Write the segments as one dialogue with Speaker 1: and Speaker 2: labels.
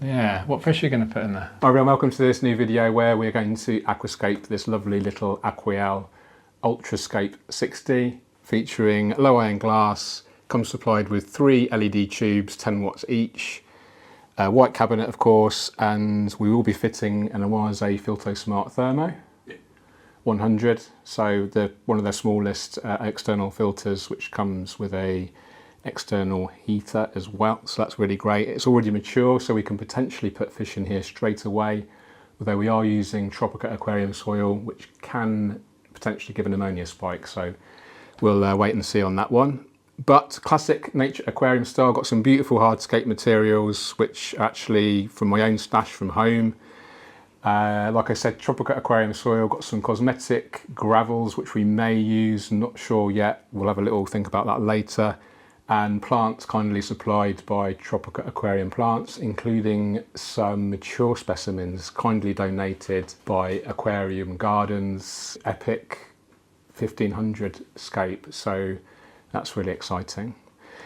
Speaker 1: Yeah, what fish are you going to put in there?
Speaker 2: Hi everyone, welcome to this new video where we're going to aquascape this lovely little Aquarium Ultrascape 60 featuring low iron glass. Comes supplied with 3 LED tubes, 10 watts each, a white cabinet of course, and we will be fitting an Awase Filto Smart Thermo 100, so one of the smallest external filters, which comes with a external heater as well, so that's really great. It's already mature, so we can potentially put fish in here straight away, although we are using Tropica aquarium soil, which can potentially give an ammonia spike, so we'll wait and see on that one. But classic nature aquarium style, got some beautiful hardscape materials, which are actually from my own stash from home. Like I said, Tropica aquarium soil, got some cosmetic gravels which we may use, not sure yet, we'll have a little think about that later. And plants kindly supplied by Tropica Aquarium Plants, including some mature specimens kindly donated by Aquarium Gardens Epic 1500 scape, so that's really exciting.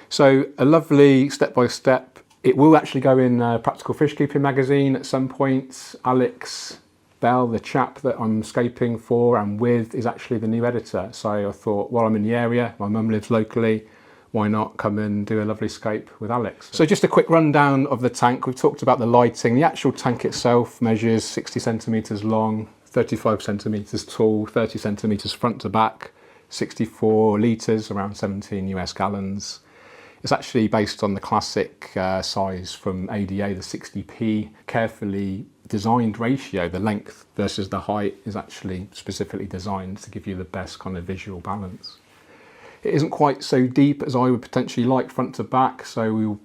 Speaker 2: So a lovely step-by-step. It will actually go in Practical Fish Keeping magazine at some point. Alex Bell, the chap that I'm scaping for and with, is actually the new editor, so I thought while I'm in the area, my mum lives locally, why not come and do a lovely scape with Alex. So just a quick rundown of the tank. We've talked about the lighting. The actual tank itself measures 60 centimetres long, 35 centimetres tall, 30 centimetres front to back, 64 litres, around 17 US gallons. It's actually based on the classic size from ADA, the 60p, carefully designed ratio. The length versus the height is actually specifically designed to give you the best kind of visual balance. It isn't quite so deep as I would potentially like front to back, so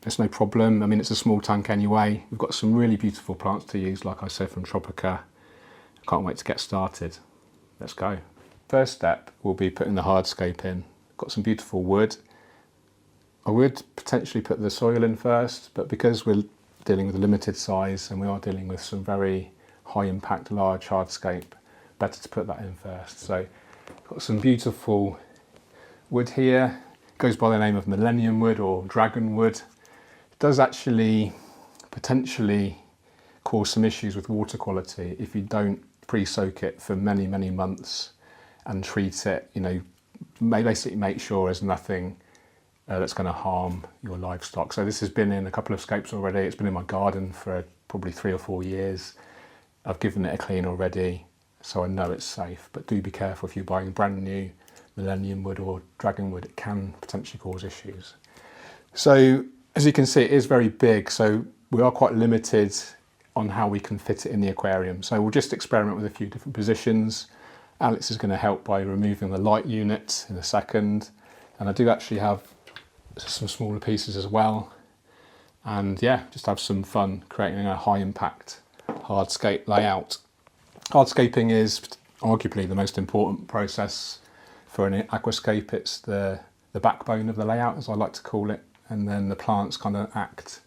Speaker 2: it's no problem. I mean, it's a small tank anyway. We've got some really beautiful plants to use, like I said, from Tropica. I can't wait to get started. Let's go. First step will be putting the hardscape in. Got some beautiful wood. I would potentially put the soil in first, but because we're dealing with a limited size and we are dealing with some very high impact, large hardscape, better to put that in first. So got some beautiful wood here. It goes by the name of Millennium wood or Dragon wood. It does actually potentially cause some issues with water quality if you don't pre-soak it for many, many months and treat it, you know, basically make sure there's nothing that's going to harm your livestock. So this has been in a couple of scapes already. It's been in my garden for probably 3 or 4 years. I've given it a clean already, so I know it's safe, but do be careful if you're buying brand new Millennium wood or Dragon wood, it can potentially cause issues. So as you can see, it is very big, so we are quite limited on how we can fit it in the aquarium. So we'll just experiment with a few different positions. Alex is going to help by removing the light unit in a second, and I do actually have some smaller pieces as well. And yeah, just have some fun creating a high impact hardscape layout. Hardscaping is arguably the most important process for an aquascape. It's the backbone of the layout, as I like to call it, and then the plants kind of act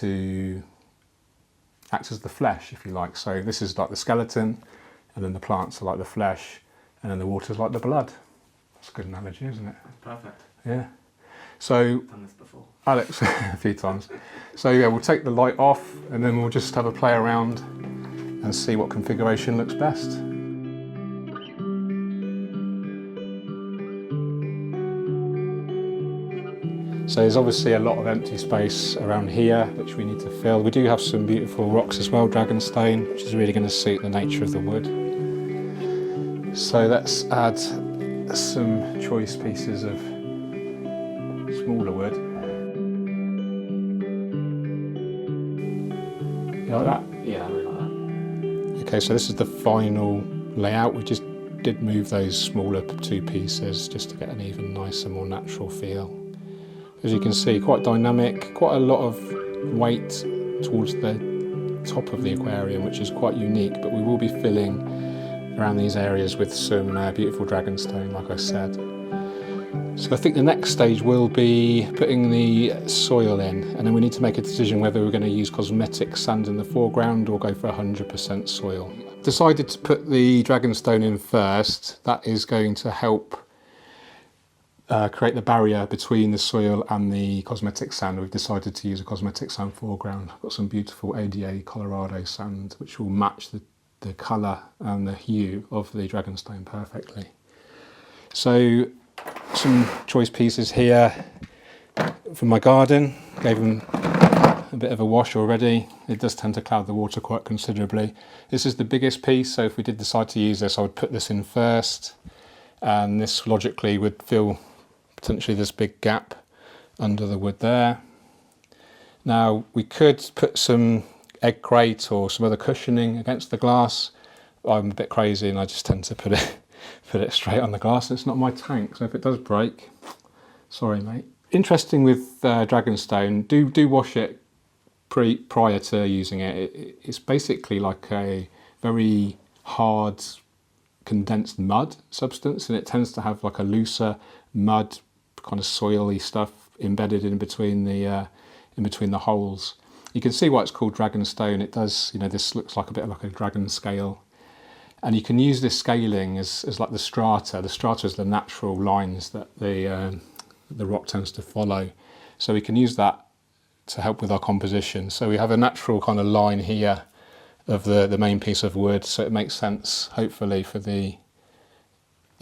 Speaker 2: as the flesh, if you like. So this is like the skeleton, and then the plants are like the flesh, and then the water's like the blood. That's a good analogy, isn't it?
Speaker 3: Perfect.
Speaker 2: Yeah. So
Speaker 3: Done this before. Alex,
Speaker 2: a few times. So yeah, we'll take the light off, and then we'll just have a play around and see what configuration looks best. So there's obviously a lot of empty space around here which we need to fill. We do have some beautiful rocks as well, dragonstone, which is really going to suit the nature of the wood. So let's add some choice pieces of smaller wood. You like that?
Speaker 3: Yeah, I really like that.
Speaker 2: Okay, so this is the final layout. We just did move those smaller 2 pieces just to get an even nicer, more natural feel. As you can see, quite dynamic, quite a lot of weight towards the top of the aquarium, which is quite unique, but we will be filling around these areas with some beautiful dragonstone, like I said. So I think the next stage will be putting the soil in, and then we need to make a decision whether we're going to use cosmetic sand in the foreground or go for 100% soil. Decided to put the dragonstone in first. That is going to help create the barrier between the soil and the cosmetic sand, we've decided to use a cosmetic sand foreground. I've got some beautiful ADA Colorado sand which will match the colour and the hue of the dragonstone perfectly. So some choice pieces here from my garden, gave them a bit of a wash already. It does tend to cloud the water quite considerably. This is the biggest piece, so if we did decide to use this, I would put this in first, and this logically would fill potentially this big gap under the wood there. Now we could put some egg crate or some other cushioning against the glass. I'm a bit crazy and I just tend to put it straight on the glass. It's not my tank, so if it does break, sorry mate. Interesting with dragonstone, do wash it prior to using it. It's basically like a very hard condensed mud substance, and it tends to have like a looser mud kind of soily stuff embedded in between the holes. You can see why it's called dragonstone. It does, this looks like a bit like a dragon scale, and you can use this scaling as like the strata. The strata is the natural lines that the rock tends to follow, so we can use that to help with our composition. So we have a natural kind of line here of the main piece of wood, so it makes sense hopefully for the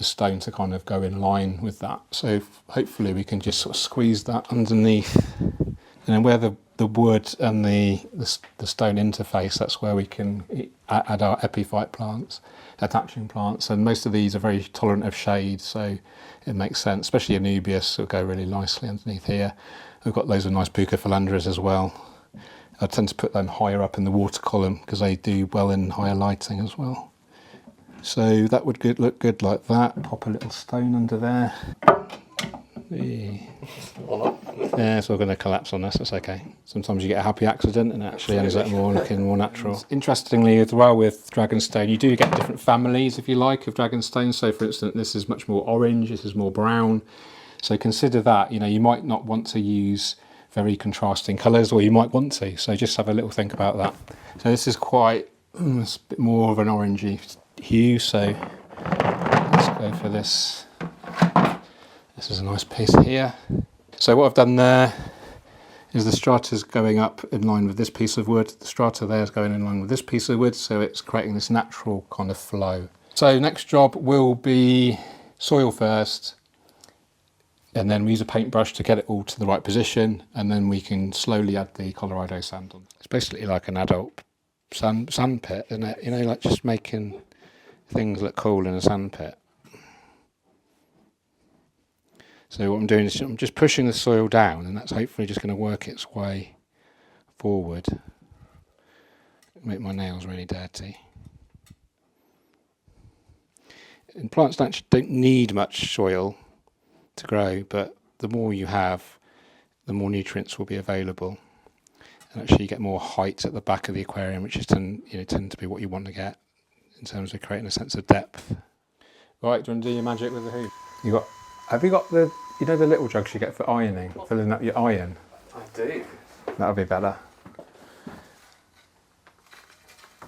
Speaker 2: stone to kind of go in line with that. So hopefully we can just sort of squeeze that underneath, and then where the wood and the stone interface, that's where we can add our epiphyte plants, attaching plants, and most of these are very tolerant of shade, so it makes sense, especially Anubias will go really nicely underneath here. We've got loads of nice Bucophilandras as well. I tend to put them higher up in the water column because they do well in higher lighting as well. So that would look good like that. Pop a little stone under there. Yeah, it's all going to collapse on us, that's okay. Sometimes you get a happy accident and it actually ends up looking more natural. Interestingly as well with dragonstone, you do get different families, if you like, of dragonstone. So for instance, this is much more orange, this is more brown. So consider that, you might not want to use very contrasting colours, or you might want to. So just have a little think about that. So this is quite, it's a bit more of an orangey hue, so let's go for this. This is a nice piece here. So what I've done there is the strata's going up in line with this piece of wood. The strata there is going in line with this piece of wood, so it's creating this natural kind of flow. So next job will be soil first, and then we use a paintbrush to get it all to the right position, and then we can slowly add the Colorado sand on. It's basically like an adult sand pit, isn't it? Like just making things look cool in a sand pit. So what I'm doing is I'm just pushing the soil down, and that's hopefully just going to work its way forward. Make my nails really dirty. And plants actually don't need much soil to grow, but the more you have, the more nutrients will be available, and actually you get more height at the back of the aquarium, which is tend to be what you want to get in terms of creating a sense of depth. Right, do you want to do your magic with the hoop? Have you got the the little jugs you get for ironing, filling up your iron?
Speaker 3: I do.
Speaker 2: That'll be better.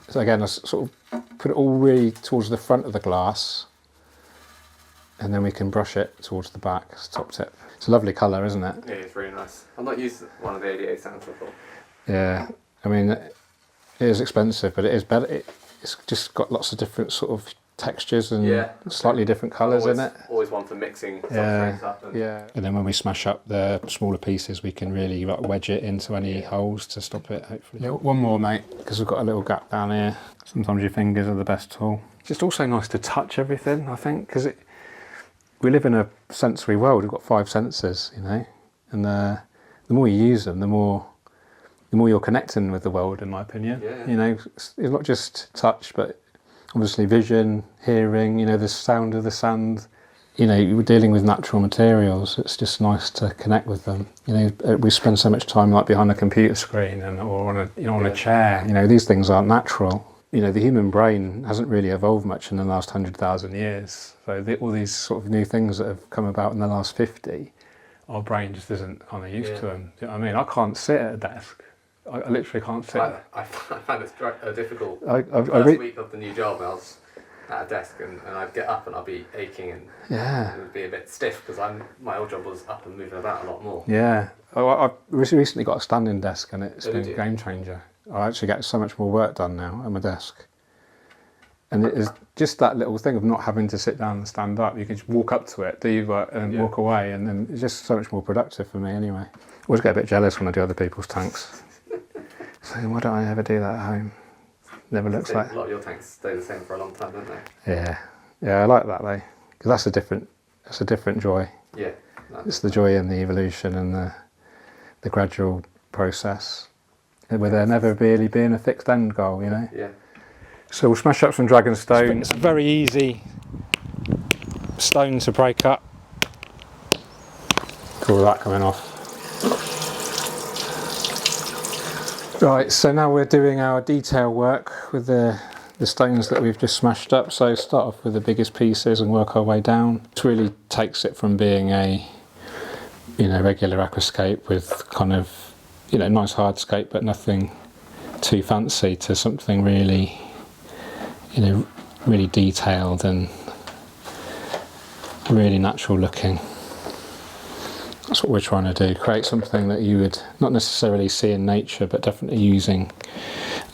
Speaker 2: So again, I sort of put it all really towards the front of the glass, and then we can brush it towards the back, as top tip. It's a lovely colour, isn't it?
Speaker 3: Yeah, it's really nice. I've not used one of the ADA sands before.
Speaker 2: Yeah, I mean, it is expensive, but it is better. It's just got lots of different sort of textures and slightly different colours in it.
Speaker 3: Always one for mixing substrates up.
Speaker 2: And then when we smash up the smaller pieces, we can really wedge it into any holes to stop it, hopefully. Yeah, one more, mate, because we've got a little gap down here. Sometimes your fingers are the best tool. It's just also nice to touch everything, I think, because we live in a sensory world. We've got 5 senses, and the more you use them, the more you're connecting with the world, in my opinion.
Speaker 3: Yeah.
Speaker 2: It's not just touch, but obviously vision, hearing, the sound of the sand. We're dealing with natural materials. It's just nice to connect with them. We spend so much time like behind a computer screen or on a chair. These things aren't natural. The human brain hasn't really evolved much in the last 100,000 years. So all these sort of new things that have come about in the last 50, our brain just isn't kind of used to them. Do you know what I mean? I can't sit at a desk. I literally can't sit.
Speaker 3: I found it difficult. First week of the new job, I was at a desk and I'd get up and I'd be aching and
Speaker 2: Yeah.
Speaker 3: it would be a bit stiff because my old job was up and moving about a lot more.
Speaker 2: Yeah. Oh, I've recently got a standing desk and it's
Speaker 3: Oh,
Speaker 2: been
Speaker 3: did
Speaker 2: a
Speaker 3: you?
Speaker 2: game changer. I actually get so much more work done now at my desk. And it is just that little thing of not having to sit down and stand up. You can just walk up to it, do your work and walk away, and then it's just so much more productive for me anyway. I always get a bit jealous when I do other people's tanks. So why don't I ever do that at home? Never looks like...
Speaker 3: A lot of your tanks stay the same for a long time, don't they?
Speaker 2: Yeah. Yeah, I like that though. Because that's a different joy.
Speaker 3: Yeah.
Speaker 2: It's the joy in the evolution and the gradual process. With there never really being a fixed end goal, you know?
Speaker 3: Yeah.
Speaker 2: So we'll smash up some dragon stone. It's a very easy stone to break up. All that coming off. Right, so now we're doing our detail work with the stones that we've just smashed up. So start off with the biggest pieces and work our way down. It really takes it from being a regular aquascape with kind of nice hardscape but nothing too fancy to something really really detailed and really natural looking. That's what we're trying to do, create something that you would not necessarily see in nature but definitely using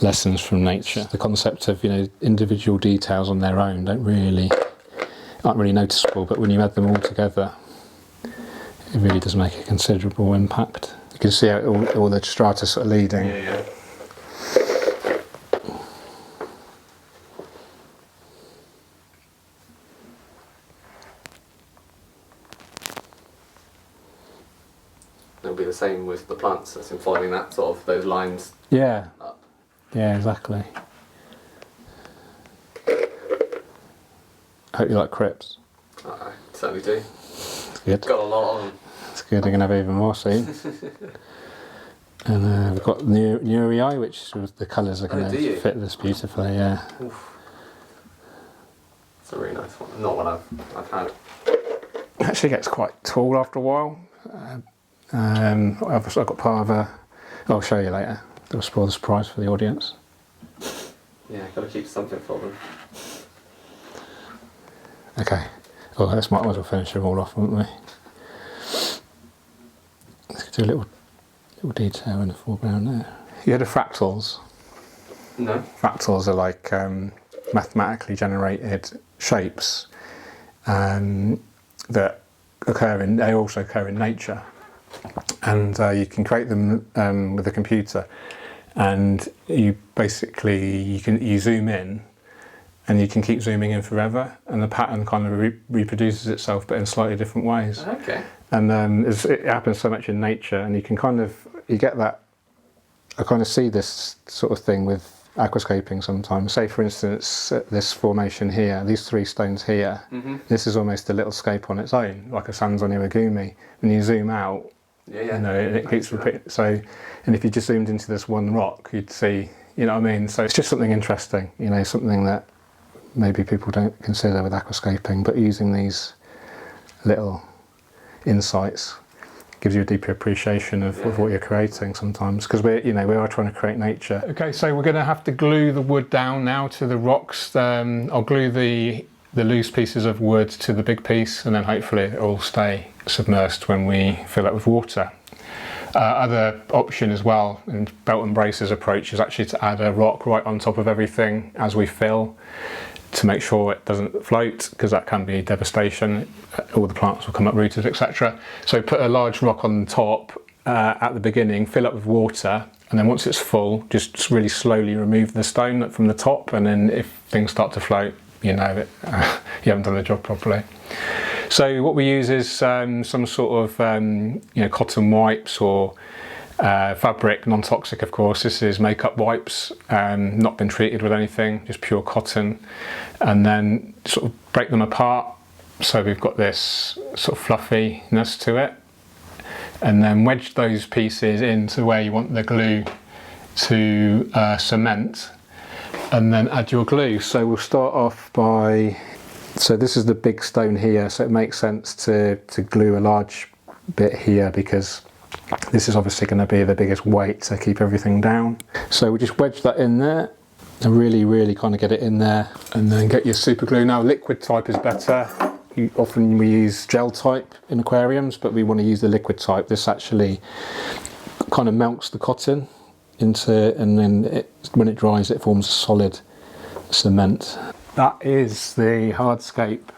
Speaker 2: lessons from nature. The concept of individual details on their own aren't really noticeable, but when you add them all together it really does make a considerable impact. You can see how all the strata sort of leading.
Speaker 3: Yeah. It'll be the same with the plants, that's in following that sort of those lines
Speaker 2: Yeah.
Speaker 3: up.
Speaker 2: Yeah, exactly. I hope you like crypts.
Speaker 3: I certainly do.
Speaker 2: It's good.
Speaker 3: Got a lot of them.
Speaker 2: It's good. You're going to have even more soon. And we've got Nuri, which sort of the colours are going to fit this beautifully. Yeah.
Speaker 3: Oof. It's a really nice one. Not one I've had.
Speaker 2: It actually gets quite tall after a while. I've got part of a... I'll show you later. That'll spoil the surprise for the audience.
Speaker 3: Yeah, got to keep something for them.
Speaker 2: Okay. Oh, this might as well finish them all off, wouldn't we? Let's do a little detail in the foreground there. You heard of fractals?
Speaker 3: No.
Speaker 2: Fractals are like mathematically generated shapes that they also occur in nature, and you can create them with a computer, and you zoom in and you can keep zooming in forever, and the pattern kind of reproduces itself but in slightly different ways.
Speaker 3: Okay.
Speaker 2: And it happens so much in nature, and you get that. I kind of see this sort of thing with aquascaping sometimes. Say for instance, this formation here, these three stones here, this is almost a little scape on its own, like a Sanzoni-Megumi. When you zoom out, it keeps repeating. So, and if you just zoomed into this one rock, you'd see, you know what I mean? So it's just something interesting, something that maybe people don't consider with aquascaping, but using these little insights gives you a deeper appreciation of what you're creating sometimes, because we are trying to create nature. Okay, so we're going to have to glue the wood down now to the rocks. I'll glue the loose pieces of wood to the big piece, and then hopefully it will stay submerged when we fill it with water. Other option as well in belt and braces approach is actually to add a rock right on top of everything as we fill, to make sure it doesn't float, because that can be devastation. All the plants will come uprooted, etc. So put a large rock on the top at the beginning, fill up with water, and then once it's full, just really slowly remove the stone from the top, and then if things start to float, you haven't done the job properly. So what we use is some sort of cotton wipes or fabric, non-toxic of course. This is makeup wipes, not been treated with anything, just pure cotton, and then sort of break them apart so we've got this sort of fluffiness to it, and then wedge those pieces into where you want the glue to cement, and then add your glue. So we'll start off by, so this is the big stone here, so it makes sense to glue a large bit here because this is obviously going to be the biggest weight to keep everything down. So we just wedge that in there, and really kind of get it in there, and then get your super glue. Now liquid type is better. Often we use gel type in aquariums, but we want to use the liquid type. This actually kind of melts the cotton into, and then when it dries it forms a solid cement. That is the Hardscape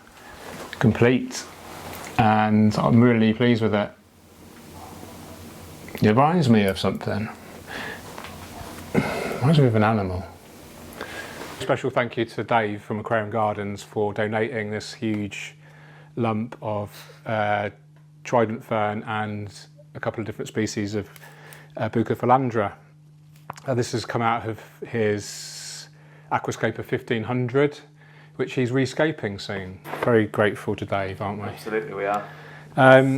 Speaker 2: complete, and I'm really pleased with it. It reminds me of something. Reminds me of an animal. Special thank you to Dave from Aquarium Gardens for donating this huge lump of trident fern and a couple of different species of Bucephalandra. This has come out of his Aquascape of 1500, which he's rescaping soon. Very grateful to Dave, aren't we?
Speaker 3: Absolutely, we are.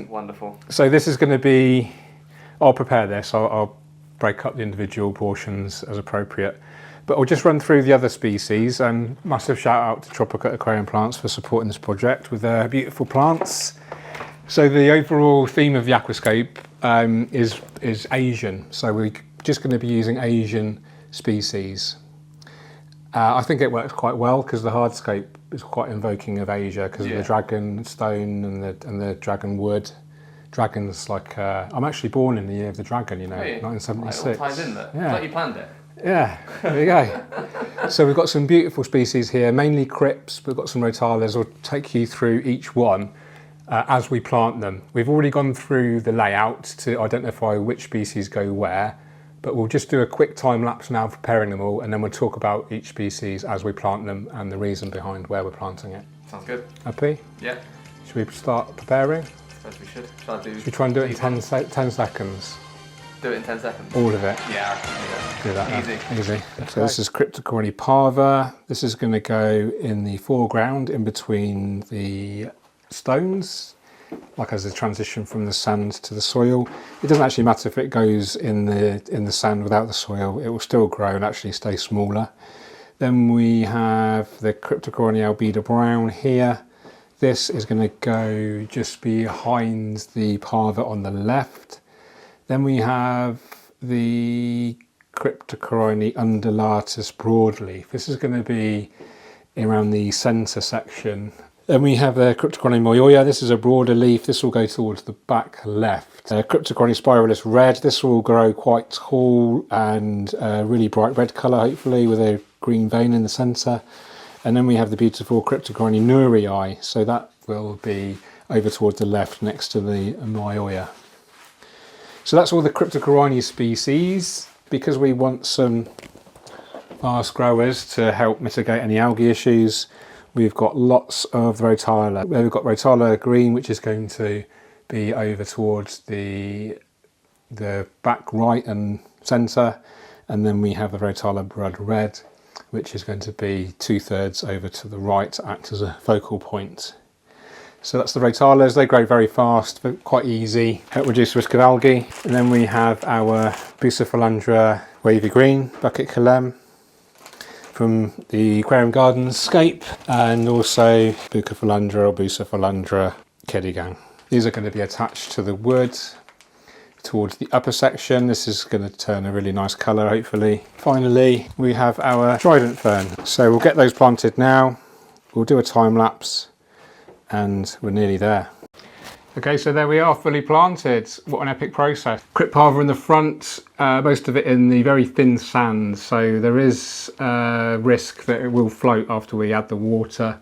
Speaker 3: Wonderful.
Speaker 2: So this is going to be, I'll prepare this, I'll break up the individual portions as appropriate. But I'll just run through the other species, and massive shout out to Tropical Aquarium Plants for supporting this project with their beautiful plants. So the overall theme of the Aquascape is Asian. So we're just going to be using Asian species. I think it works quite well because the Hardscape is quite invoking of Asia because of the dragon stone and the dragon wood. Dragons like, I'm actually born in the year of the dragon, you know, 1976.
Speaker 3: It all ties in there. It's like you planned it.
Speaker 2: Yeah, there we go. So we've got some beautiful species here, mainly crypts. We've got some rotalas. I'll take you through each one as we plant them. We've already gone through the layout to identify which species go where, but we'll just do a quick time lapse now preparing them all, and then we'll talk about each species as we plant them and the reason behind where we're planting it.
Speaker 3: Sounds good.
Speaker 2: Happy?
Speaker 3: Yeah.
Speaker 2: Should we start preparing?
Speaker 3: I suppose we should. Should
Speaker 2: we try and do it in 10 seconds?
Speaker 3: Do it in 10 seconds.
Speaker 2: All of it?
Speaker 3: Yeah.
Speaker 2: Do that.
Speaker 3: Easy.
Speaker 2: So this is Cryptocoryne parva. This is going to go in the foreground in between the stones, like as a transition from the sand to the soil. It doesn't actually matter if it goes in the sand without the soil. It will still grow and actually stay smaller. Then we have the Cryptocoryne albedo brown here. This is going to go just behind the parva on the left. Then we have the Cryptocoryne undulatus broadleaf. This is going to be around the centre section. Then we have the Cryptocoryne moyoya. This is a broader leaf. This will go towards the back left. Cryptocoryne spiralis red. This will grow quite tall and really bright red colour, hopefully, with a green vein in the centre. And then we have the beautiful Cryptocoryne nurii. So that will be over towards the left next to the moyoya. So that's all the Cryptocoryne species. Because we want some fast growers to help mitigate any algae issues, we've got lots of rotala. We've got rotala green, which is going to be over towards the back right and centre, and then we have the rotala blood red, which is going to be 2/3 over to the right to act as a focal point. So that's the rotalas. They grow very fast, but quite easy, help reduce the risk of algae. And then we have our Bucephalandra wavy green, bucket calem, from the Aquarium Gardens scape, and also Bucephalandra or Bucephalandra kedigang. These are going to be attached to the wood towards the upper section. This is going to turn a really nice colour, hopefully. Finally, we have our trident fern. So we'll get those planted now. We'll do a time lapse, and we're nearly there. Okay, so there we are, fully planted. What an epic process. Crypt parva in the front, most of it in the very thin sand, so there is risk that it will float after we add the water.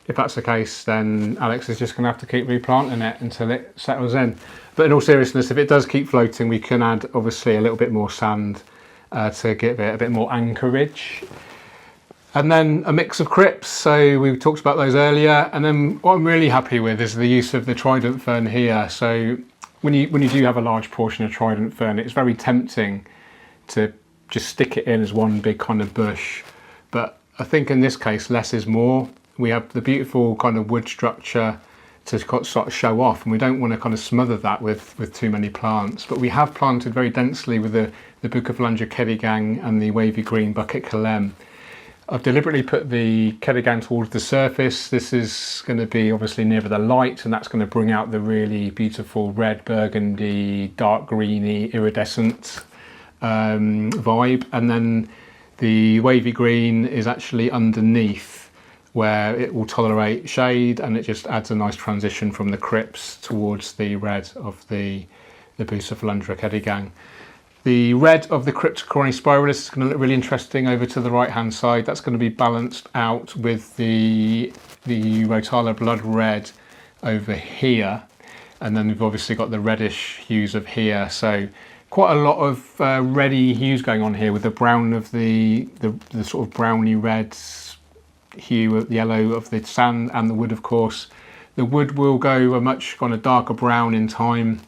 Speaker 2: If that's the case, then Alex is just going to have to keep replanting it until it settles in. But in all seriousness, if it does keep floating, we can add obviously a little bit more sand to give it a bit more anchorage. And then a mix of crypts, so we talked about those earlier. And then what I'm really happy with is the use of the trident fern here. So when you do have a large portion of trident fern, it's very tempting to just stick it in as one big kind of bush. But I think in this case, less is more. We have the beautiful kind of wood structure to sort of show off, and we don't want to kind of smother that with too many plants. But we have planted very densely with the Bucephalandra kedigang and the wavy green bucket calem. I've deliberately put the kedigang towards the surface. This is going to be obviously nearer the light, and that's going to bring out the really beautiful red, burgundy, dark greeny, iridescent vibe. And then The wavy green is actually underneath where it will tolerate shade, and it just adds a nice transition from the crypts towards the red of the Bucephalandra Kedigang. The red of the Cryptocoryne spiralis is going to look really interesting over to the right hand side. That's going to be balanced out with the Rotala blood red over here, and then we've obviously got the reddish hues of here. So quite a lot of reddy hues going on here, with the brown of the sort of browny red hue, of the yellow of the sand, and the wood, of course. The wood will go a much kind of darker brown in time.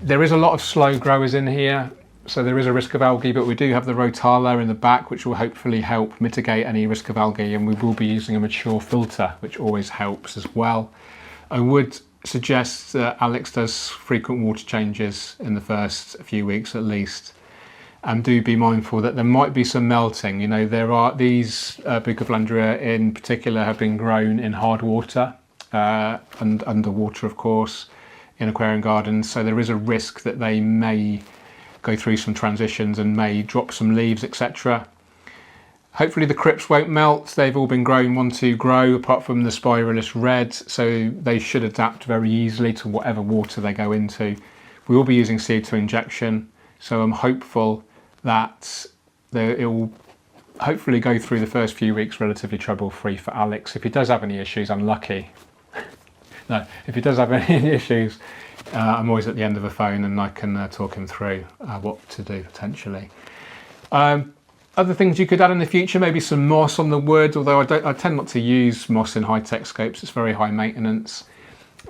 Speaker 2: There is a lot of slow growers in here, so there is a risk of algae, but we do have the Rotala in the back, which will hopefully help mitigate any risk of algae, and we will be using a mature filter, which always helps as well. I would suggest that Alex does frequent water changes in the first few weeks at least, and do be mindful that there might be some melting. You know, there are these Bucephalandra in particular have been grown in hard water and underwater, of course, in aquarium gardens, so there is a risk that they may go through some transitions and may drop some leaves, etc. Hopefully the crypts won't melt. They've all been grown, want to grow, apart from the spiralis red, so they should adapt very easily to whatever water they go into. We will be using CO2 injection, so I'm hopeful that it will hopefully go through the first few weeks relatively trouble-free for Alex. If he does have any issues, unlucky. No, if he does have any issues, I'm always at the end of the phone, and I can talk him through what to do potentially. Other things you could add in the future, maybe some moss on the wood, although I tend not to use moss in high-tech scapes. It's very high maintenance.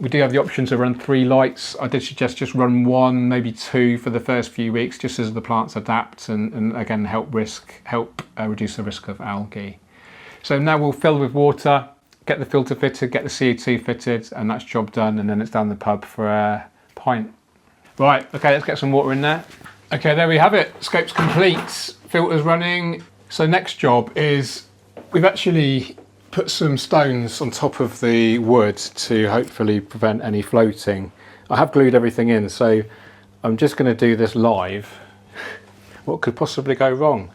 Speaker 2: We do have the option to run 3 lights. I did suggest just run 1, maybe 2 for the first few weeks, just as the plants adapt and again help reduce the risk of algae. So now we'll fill with water, get the filter fitted, get the CO2 fitted, and that's job done, and then it's down the pub for a pint. Right, okay, let's get some water in there. Okay, there we have it. Scope's complete, filter's running. So next job is, we've actually put some stones on top of the wood to hopefully prevent any floating. I have glued everything in, so I'm just going to do this live. What could possibly go wrong?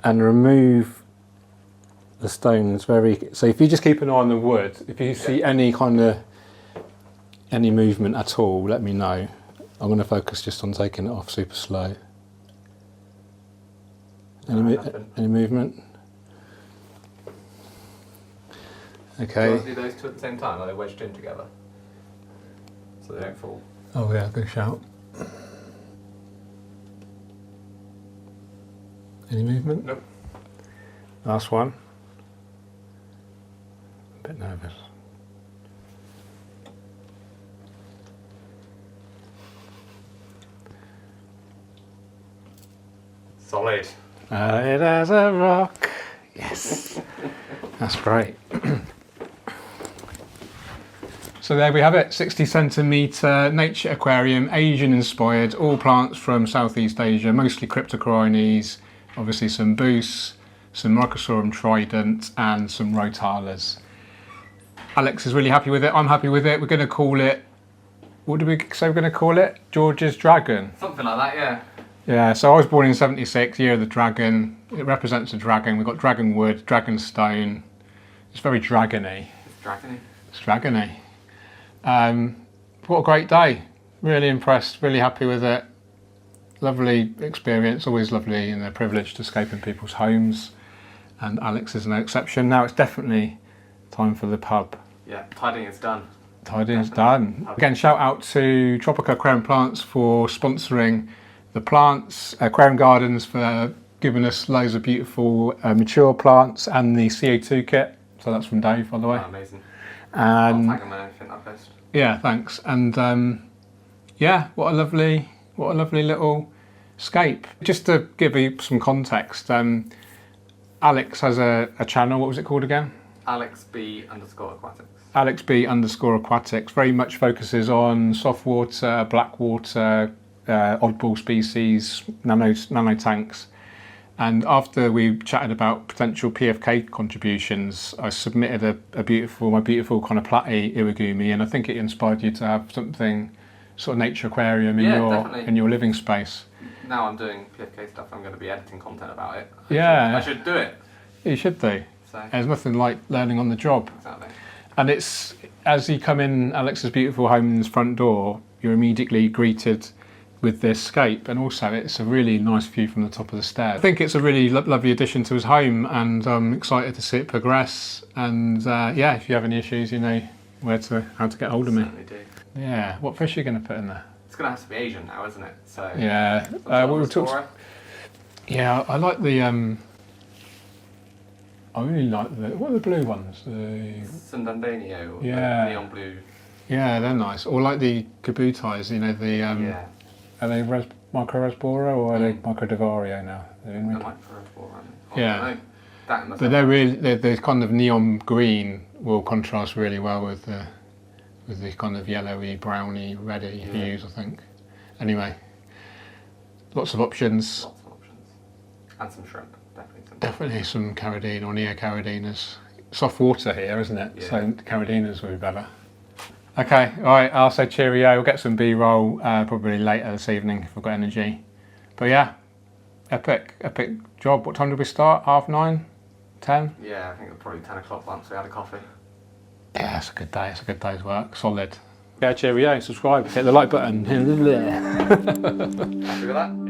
Speaker 2: And remove the stones so if you just keep an eye on the wood, if you see any movement at all, let me know. I'm going to focus just on taking it off super slow. Any movement? Okay.
Speaker 3: Do you want to do those two at the same time? Are they wedged in together? So they don't fall.
Speaker 2: Oh yeah, good shout. Any movement?
Speaker 3: Nope.
Speaker 2: Last one. A bit nervous.
Speaker 3: Solid.
Speaker 2: It as a rock. Yes. That's great. So there we have it, 60 centimetre nature aquarium, Asian inspired, all plants from Southeast Asia, mostly Cryptocorynes, obviously some Bus, some Microsorum trident, and some Rotalas. Alex is really happy with it, I'm happy with it. We're going to call it, what did we say we're going to call it? George's Dragon.
Speaker 3: Something like that, yeah.
Speaker 2: Yeah, so I was born in 76, year of the dragon. It represents a dragon. We've got dragon wood, dragon stone. It's very dragony.
Speaker 3: It's dragony.
Speaker 2: It's dragony. What a great day. Really impressed, really happy with it. Lovely experience, always lovely and a privilege to escape in people's homes. And Alex is no exception. Now it's definitely time for the pub.
Speaker 3: Yeah, tidying is done.
Speaker 2: Tidying is done. Again, shout out to Tropical Aquarium Plants for sponsoring the plants, Aquarium Gardens for giving us loads of beautiful mature plants, and the CO2 kit. So that's from Dave, by the way.
Speaker 3: Oh, amazing.
Speaker 2: And
Speaker 3: I'll tag him in anything I post.
Speaker 2: yeah, thanks. And yeah, what a lovely little scape. Just to give you some context, Alex has a channel. What was it called again?
Speaker 3: AlexB_aquatics.
Speaker 2: AlexB_aquatics very much focuses on soft water, black water, oddball species, nano tanks. And after we chatted about potential PFK contributions, I submitted my beautiful kind of platy iwagumi, and I think it inspired you to have something sort of nature aquarium in your living space.
Speaker 3: now I'm doing PFK stuff, I'm going to be editing content about it.
Speaker 1: Yeah.
Speaker 3: I should do it.
Speaker 1: You should do.
Speaker 3: So.
Speaker 1: There's nothing like learning on the job.
Speaker 3: Exactly.
Speaker 1: And it's, as you come in Alex's beautiful home's front door, you're immediately greeted with this scape, and also it's a really nice view from the top of the stairs. I think it's a really lovely addition to his home, and I'm excited to see it progress. And yeah, if you have any issues, you know how to get hold of me.
Speaker 3: Certainly do.
Speaker 1: Yeah, what fish are you going to put in there?
Speaker 3: It's going to have to be Asian now, isn't it? So.
Speaker 1: Yeah, we'll talk. Yeah, I like the. I really like what are the blue ones? The
Speaker 3: Sundanbanio,
Speaker 1: yeah,
Speaker 3: neon blue.
Speaker 1: Yeah, they're nice. Or like the kabutais, you know, the
Speaker 3: yeah.
Speaker 1: Are they micro Resbora or are they micro Divario now?
Speaker 3: They're micro Resbora, aren't they?
Speaker 1: Yeah.
Speaker 3: But
Speaker 1: they're really the kind of neon green will contrast really well with the kind of yellowy, browny, reddy hues, I think. Anyway, lots of options.
Speaker 3: Lots of options. And some shrimp, definitely.
Speaker 1: Definitely some Carradine or Neo-Carradinas. Soft water here, isn't it?
Speaker 3: Yeah.
Speaker 1: So Carradinas will be better. Okay, all right, I'll say cheerio. We'll get some B-roll probably later this evening if I've got energy. But yeah, epic job. What time did we start? 9:30? 10?
Speaker 3: Yeah, I think it was probably 10 o'clock once we had a coffee.
Speaker 1: Yeah, it's a good day. It's a good day's work. Solid. Yeah, cheerio. Subscribe. Hit the like button.
Speaker 3: Happy with that?